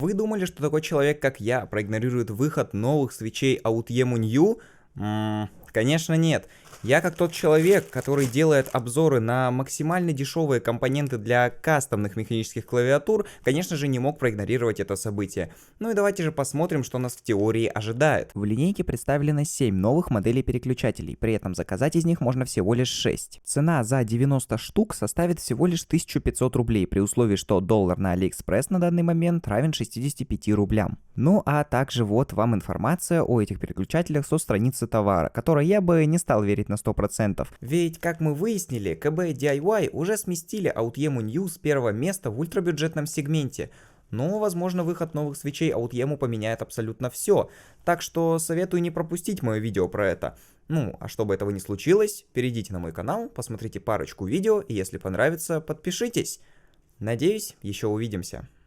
Вы думали, что такой человек, как я, проигнорирует выход новых свечей Outemu New? Конечно нет. Я как тот человек, который делает обзоры на максимально дешевые компоненты для кастомных механических клавиатур, конечно же не мог проигнорировать это событие. Ну и давайте же посмотрим, что нас в теории ожидает. В линейке представлено 7 новых моделей переключателей, при этом заказать из них можно всего лишь 6. Цена за 90 штук составит всего лишь 1500 рублей, при условии, что доллар на AliExpress на данный момент равен 65 рублям. Ну а также вот вам информация о этих переключателях со страницы товара, которой я бы не стал верить на 100%. Ведь, как мы выяснили, КБ DIY уже сместили Outemu New с первого места в ультрабюджетном сегменте. Но, возможно, выход новых свечей Outemu поменяет абсолютно все. Так что советую не пропустить мое видео про это. Ну, а чтобы этого не случилось, перейдите на мой канал, посмотрите парочку видео, и если понравится, подпишитесь. Надеюсь, еще увидимся.